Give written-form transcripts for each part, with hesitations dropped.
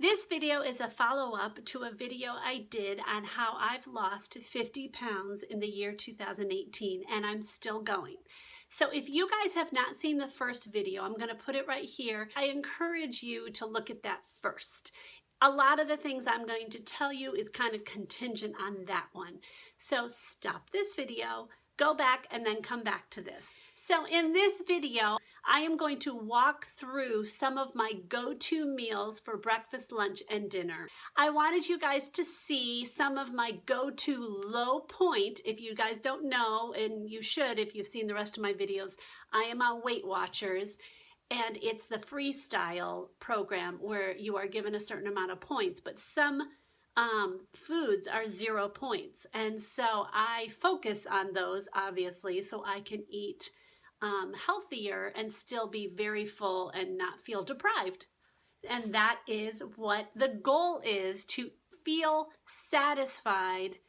This video is a follow-up to a video I did on how I've lost 50 pounds in the year 2018, and I'm still going. So if you guys have not seen the first video, I'm going to put it right here. I encourage you to look at that first. A lot of the things I'm going to tell you is kind of contingent on that one. So stop this video, go back, and then come back to this. So in this video, I am going to walk through some of my go-to meals for breakfast, lunch, and dinner. I wanted you guys to see some of my go-to low point. If you guys don't know, and you should if you've seen the rest of my videos, I am on Weight Watchers, and it's the freestyle program where you are given a certain amount of points, but some foods are 0 points. And so I focus on those, obviously, so I can eat healthier and still be very full and not feel deprived. And that is what the goal is, to feel satisfied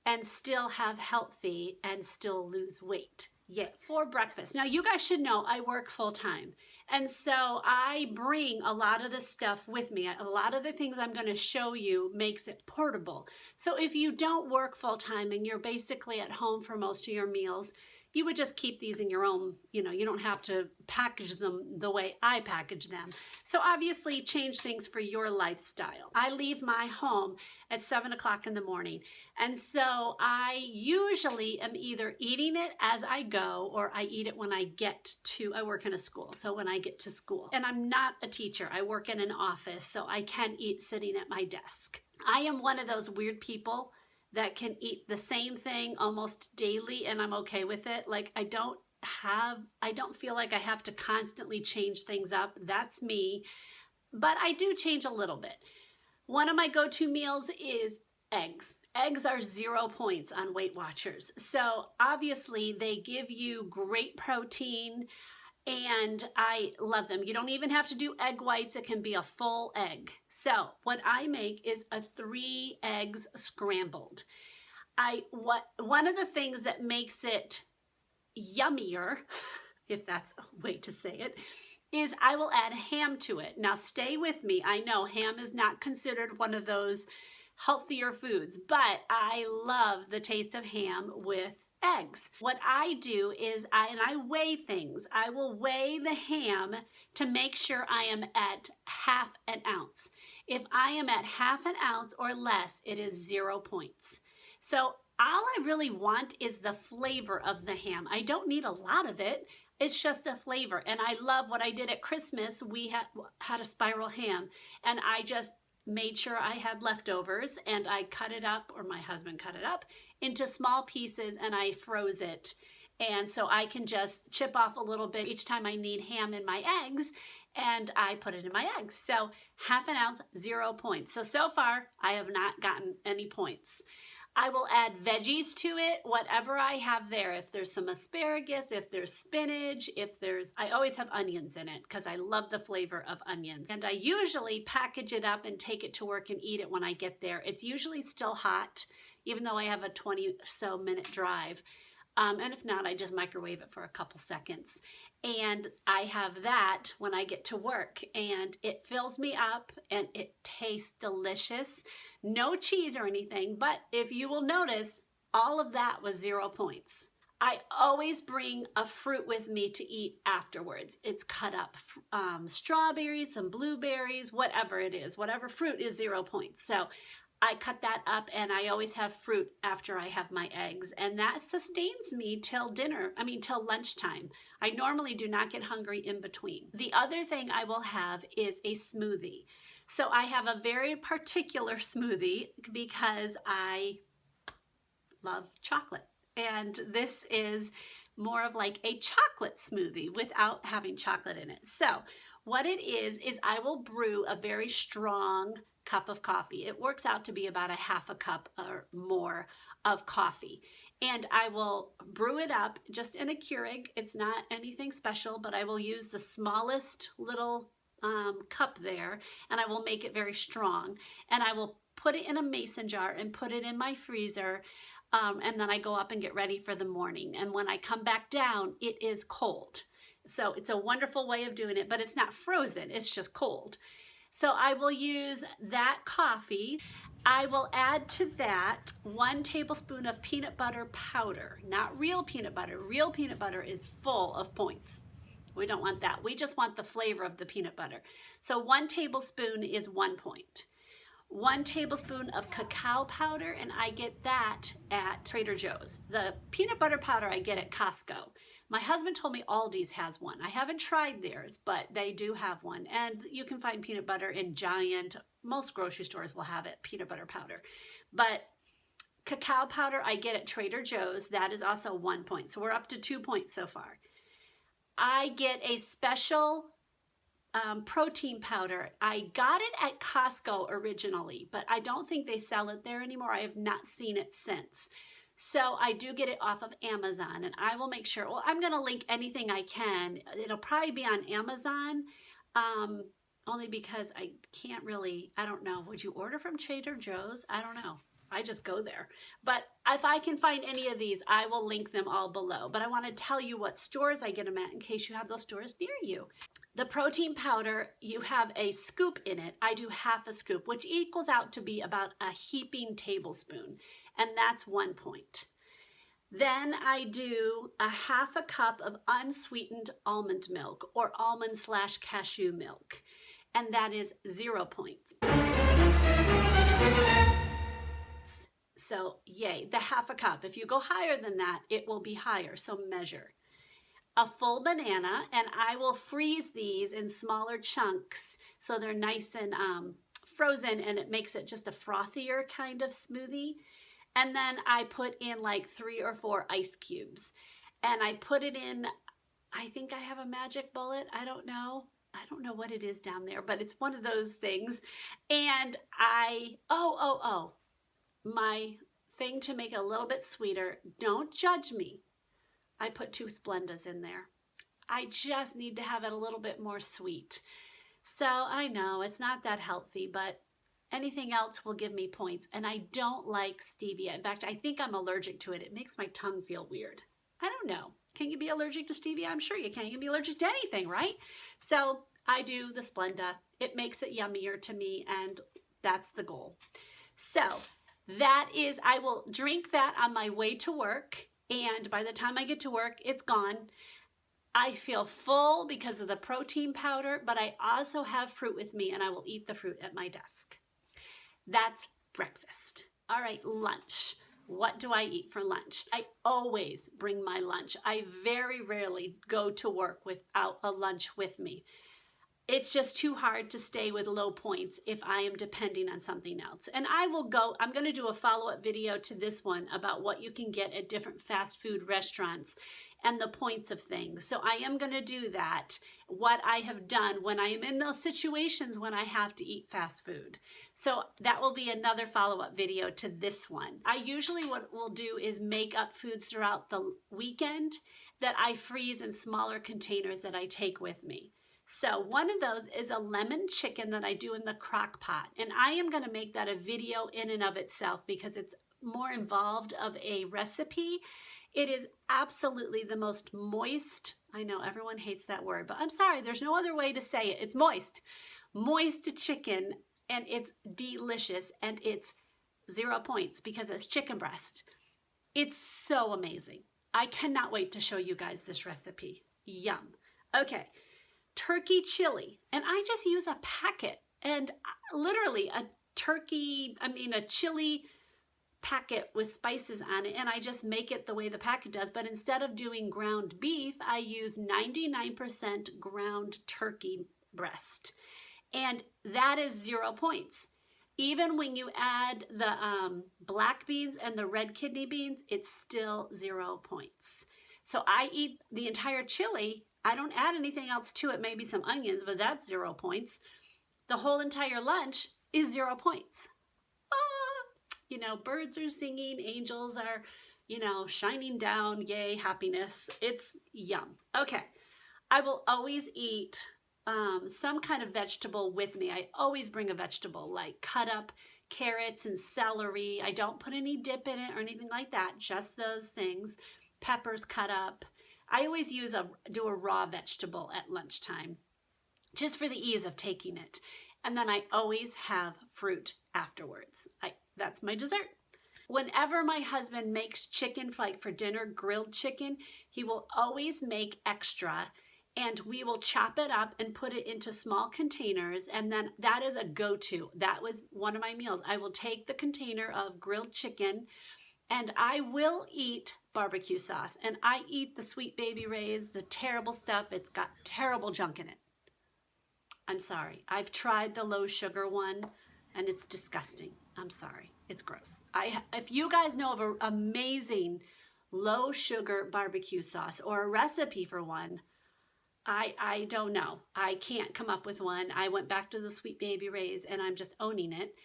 and still have healthy and still lose weight. Yeah, for breakfast. Now you guys should know I work full time. And so I bring a lot of the stuff with me. A lot of the things I'm going to show you makes it portable. So if you don't work full time and you're basically at home for most of your meals, you would just keep these in your own, you don't have to package them the way I package them. So obviously change things for your lifestyle. I leave my home at 7 o'clock in the morning. And so I usually am either eating it as I go, or I eat it when I work in a school. So when I get to school, and I'm not a teacher, I work in an office, so I can eat sitting at my desk. I am one of those weird people that can eat the same thing almost daily and I'm okay with it. Like I don't feel like I have to constantly change things up. That's me. But I do change a little bit. One of my go-to meals is eggs. Eggs are 0 points on Weight Watchers. So obviously they give you great protein and I love them. You don't even have to do egg whites. It can be a full egg. So what I make is a 3 eggs scrambled. One of the things that makes it yummier, if that's a way to say it, is I will add ham to it. Now stay with me. I know ham is not considered one of those healthier foods, but I love the taste of ham with eggs. What I do is I weigh things. I will weigh the ham to make sure I am at ½ ounce. If I am at ½ ounce or less, it is 0 points. So all I really want is the flavor of the ham. I don't need a lot of it. It's just the flavor. And I love what I did at Christmas. We had a spiral ham, and I just made sure I had leftovers, and I cut it up, or my husband cut it up, into small pieces, and I froze it. And so I can just chip off a little bit each time I need ham in my eggs, and I put it in my eggs. So ½ ounce, 0 points. So far, I have not gotten any points. I will add veggies to it, whatever I have there. If there's some asparagus, if there's spinach, I always have onions in it because I love the flavor of onions. And I usually package it up and take it to work and eat it when I get there. It's usually still hot, even though I have a 20 or so minute drive. And if not, I just microwave it for a couple seconds. And I have that when I get to work, and it fills me up and it tastes delicious. No cheese or anything, but if you will notice, all of that was 0 points. I always bring a fruit with me to eat afterwards. It's cut up strawberries, some blueberries, whatever it is, whatever fruit is 0 points. So I cut that up, and I always have fruit after I have my eggs, and that sustains me till till lunchtime. I normally do not get hungry in between. The other thing I will have is a smoothie. So I have a very particular smoothie because I love chocolate, and this is more of like a chocolate smoothie without having chocolate in it. So what it is I will brew a very strong cup of coffee. It works out to be about ½ cup or more of coffee. And I will brew it up just in a Keurig. It's not anything special, but I will use the smallest little cup there, and I will make it very strong. And I will put it in a mason jar and put it in my freezer. And then I go up and get ready for the morning. And when I come back down, it is cold. So it's a wonderful way of doing it, but it's not frozen, it's just cold. So I will use that coffee. I will add to that 1 tablespoon of peanut butter powder, not real peanut butter. Real peanut butter is full of points. We don't want that. We just want the flavor of the peanut butter. So 1 tablespoon is 1 point. 1 tablespoon of cacao powder, and I get that at Trader Joe's. The peanut butter powder I get at Costco. My husband told me Aldi's has one. I haven't tried theirs, but they do have one. And you can find peanut butter in Giant. Most grocery stores will have it, peanut butter powder. But cacao powder I get at Trader Joe's. That is also 1 point. So we're up to 2 points so far. I get a special protein powder. I got it at Costco originally, but I don't think they sell it there anymore. I have not seen it since. So I do get it off of Amazon, and I will make sure, well, I'm going to link anything I can. It'll probably be on Amazon, only because I can't really, I don't know. Would you order from Trader Joe's? I don't know. I just go there. But if I can find any of these, I will link them all below. But I want to tell you what stores I get them at in case you have those stores near you. The protein powder, you have a scoop in it. I do half a scoop, which equals out to be about a heaping tablespoon. And that's 1 point. Then I do a half a cup of unsweetened almond milk or almond/cashew milk. And that is 0 points. So yay, the half a cup. If you go higher than that, it will be higher, so measure. A full banana, and I will freeze these in smaller chunks so they're nice and frozen, and it makes it just a frothier kind of smoothie. And then I put in like 3 or 4 ice cubes. And I put it in, I think I have a magic bullet. I don't know what it is down there, but it's one of those things. And my thing to make it a little bit sweeter, don't judge me. I put 2 Splendas in there. I just need to have it a little bit more sweet. So I know it's not that healthy, but anything else will give me points. And I don't like stevia. In fact, I think I'm allergic to it. It makes my tongue feel weird. I don't know. Can you be allergic to stevia? I'm sure you can. You can be allergic to anything, right? So I do the Splenda. It makes it yummier to me, and that's the goal. So that is, I will drink that on my way to work, and by the time I get to work, it's gone. I feel full because of the protein powder, but I also have fruit with me, and I will eat the fruit at my desk. That's breakfast. All right, lunch. What do I eat for lunch? I always bring my lunch. I very rarely go to work without a lunch with me. It's just too hard to stay with low points if I am depending on something else. And I'm going to do a follow-up video to this one about what you can get at different fast food restaurants and the points of things. So I am going to do that, what I have done when I am in those situations when I have to eat fast food. So that will be another follow-up video to this one. I usually what we'll do is make up foods throughout the weekend that I freeze in smaller containers that I take with me. So one of those is a lemon chicken that I do in the crock pot. And I am going to make that a video in and of itself because it's more involved of a recipe. It is absolutely the most moist, I know everyone hates that word, but I'm sorry, there's no other way to say it. It's moist. Moist chicken, and it's delicious, and it's 0 points because it's chicken breast. It's so amazing. I cannot wait to show you guys this recipe. Yum. Okay. Turkey chili, and I just use a packet, and literally a chili packet with spices on it, and I just make it the way the packet does. But instead of doing ground beef, I use 99% ground turkey breast, and that is 0 points. Even when you add the black beans and the red kidney beans, it's still 0 points. So I eat the entire chili. I don't add anything else to it, maybe some onions, but that's 0 points. The whole entire lunch is 0 points. Birds are singing, angels are, shining down, yay, happiness. It's yum. Okay, I will always eat some kind of vegetable with me. I always bring a vegetable, like cut up carrots and celery. I don't put any dip in it or anything like that, just those things. Peppers cut up. I always do a raw vegetable at lunchtime, just for the ease of taking it. And then I always have fruit afterwards. That's my dessert. Whenever my husband makes chicken like for dinner, grilled chicken, he will always make extra, and we will chop it up and put it into small containers, and then that is a go-to. That was one of my meals. I will take the container of grilled chicken, and I will eat barbecue sauce, and I eat the Sweet Baby Ray's, the terrible stuff. It's got terrible junk in it. I'm sorry. I've tried the low sugar one, and it's disgusting. I'm sorry. It's gross. If you guys know of an amazing low sugar barbecue sauce or a recipe for one, I don't know. I can't come up with one. I went back to the Sweet Baby Ray's, and I'm just owning it.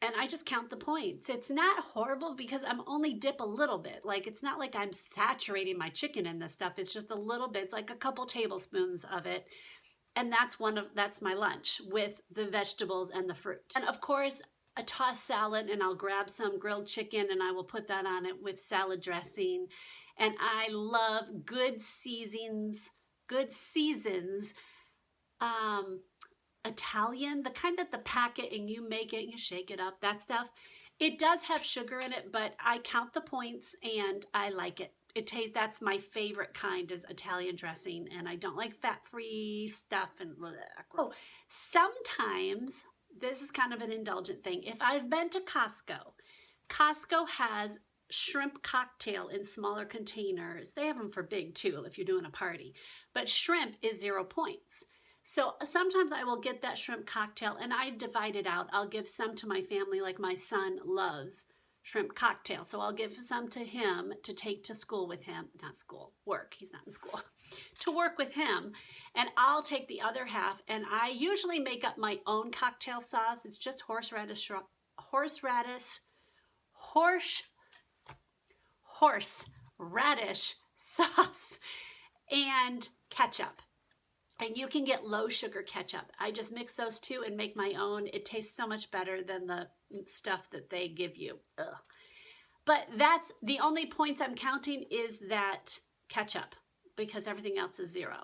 And I just count the points. It's not horrible because I'm only dip a little bit. Like, it's not like I'm saturating my chicken in this stuff. It's just a little bit. It's like a couple tablespoons of it. And that's my lunch with the vegetables and the fruit. And of course, a tossed salad, and I'll grab some grilled chicken and I will put that on it with salad dressing. And I love good seasons, Italian, the kind that the packet and you make it, you shake it up, that stuff. It does have sugar in it, but I count the points and I like it. That's my favorite kind is Italian dressing, and I don't like fat-free stuff and blah, blah. Oh, sometimes, this is kind of an indulgent thing. If I've been to Costco has shrimp cocktail in smaller containers. They have them for big too if you're doing a party, but shrimp is 0 points. So sometimes I will get that shrimp cocktail and I divide it out. I'll give some to my family, like my son loves shrimp cocktail. So I'll give some to him to take to school with him. Not school, work. He's not in school. To work with him. And I'll take the other half, and I usually make up my own cocktail sauce. It's just horseradish sauce and ketchup. And you can get low sugar ketchup. I just mix those two and make my own. It tastes so much better than the stuff that they give you. Ugh. But that's the only points I'm counting is that ketchup, because everything else is 0.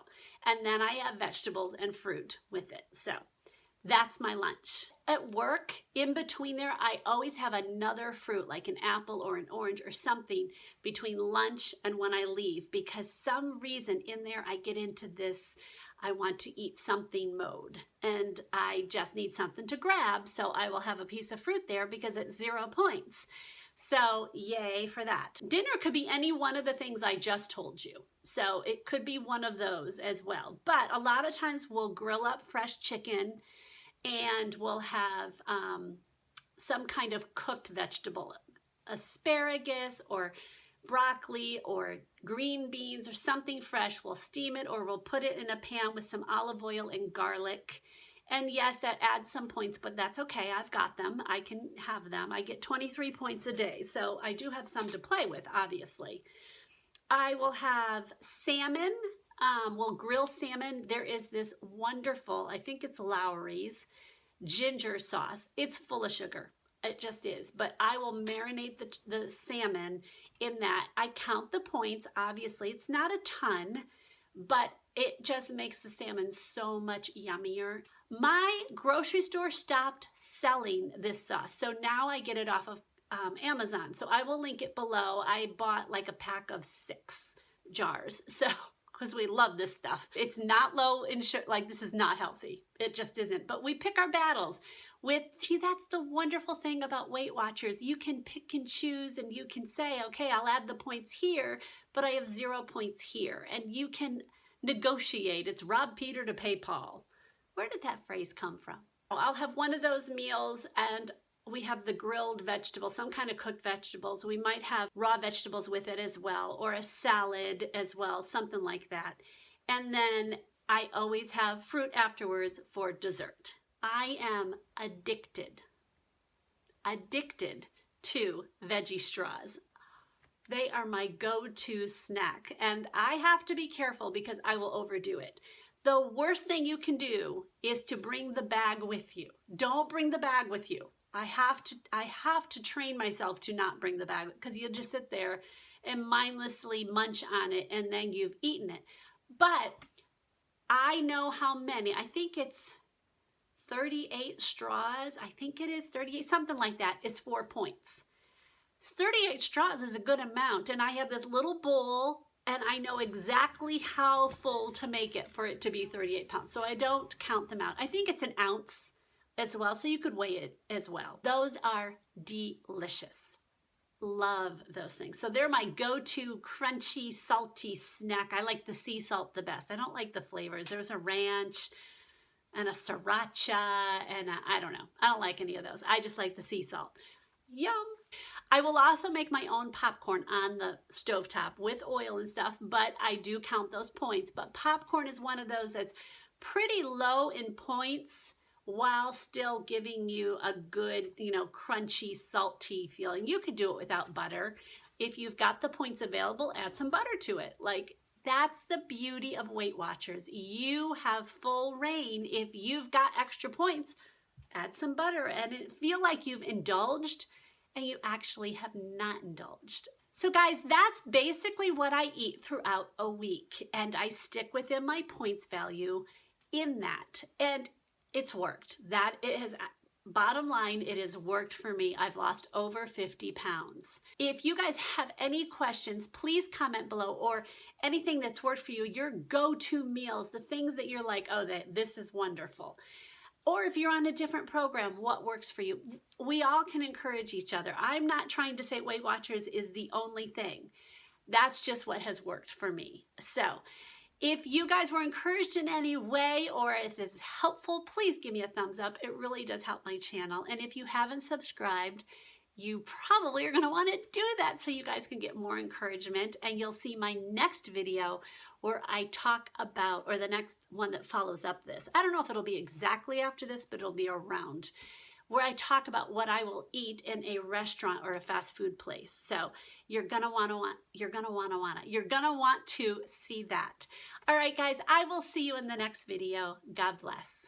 And then I have vegetables and fruit with it. So that's my lunch. At work, in between there, I always have another fruit, like an apple or an orange or something between lunch and when I leave, because some reason in there I get into this I want to eat something mode, and I just need something to grab, so I will have a piece of fruit there because it's 0 points. So yay for that. Dinner could be any one of the things I just told you. So it could be one of those as well. But a lot of times we'll grill up fresh chicken and we'll have some kind of cooked vegetable, asparagus or broccoli or green beans or something fresh. We'll steam it or we'll put it in a pan with some olive oil and garlic. And yes, that adds some points, but that's okay. I've got them. I can have them. I get 23 points a day, so I do have some to play with, obviously. I will have salmon. We'll grill salmon. There is this wonderful, I think it's Lowry's, ginger sauce. It's full of sugar. It just is. But I will marinate the salmon in that. I count the points. Obviously, it's not a ton, but it just makes the salmon so much yummier. My grocery store stopped selling this sauce, so now I get it off of Amazon. So I will link it below. I bought like a pack of 6 jars, so because we love this stuff. It's not low in sugar. Like, this is not healthy. It just isn't. But we pick our battles. See, that's the wonderful thing about Weight Watchers. You can pick and choose, and you can say, okay, I'll add the points here, but I have 0 points here. And you can negotiate. It's rob Peter to pay Paul. Where did that phrase come from? I'll have one of those meals, and we have the grilled vegetables, some kind of cooked vegetables. We might have raw vegetables with it as well, or a salad as well, something like that. And then I always have fruit afterwards for dessert. I am addicted to veggie straws. They are my go-to snack, and I have to be careful because I will overdo it. The worst thing you can do is to bring the bag with you. Don't bring the bag with you. I have to train myself to not bring the bag, because you'll just sit there and mindlessly munch on it and then you've eaten it. But I know how many, I think it's 38 straws, I think it is 38, something like that, is 4 points. 38 straws is a good amount, and I have this little bowl, and I know exactly how full to make it for it to be 38 pounds, so I don't count them out. I think it's an ounce as well, so you could weigh it as well. Those are delicious. Love those things. So they're my go-to crunchy, salty snack. I like the sea salt the best. I don't like the flavors. There's a ranch and a sriracha, and I don't know. I don't like any of those. I just like the sea salt. Yum. I will also make my own popcorn on the stovetop with oil and stuff, but I do count those points. But popcorn is one of those that's pretty low in points while still giving you a good, crunchy, salty feeling. You could do it without butter. If you've got the points available, add some butter to it. That's the beauty of Weight Watchers. You have full reign. If you've got extra points, add some butter and feel like you've indulged, and you actually have not indulged. So guys, that's basically what I eat throughout a week, and I stick within my points value in that, and it's worked. Bottom line, it has worked for me. I've lost over 50 pounds. If you guys have any questions, please comment below, or anything that's worked for you, your go-to meals, the things that you're like, oh, this is wonderful. Or if you're on a different program, what works for you? We all can encourage each other. I'm not trying to say Weight Watchers is the only thing. That's just what has worked for me. So if you guys were encouraged in any way, or if this is helpful, please give me a thumbs up. It really does help my channel. And if you haven't subscribed, you probably are going to want to do that so you guys can get more encouragement. And you'll see my next video where I talk about, or the next one that follows up this. I don't know if it'll be exactly after this, but it'll be around, where I talk about what I will eat in a restaurant or a fast food place. So you're gonna want to see that. All right, guys, I will see you in the next video. God bless.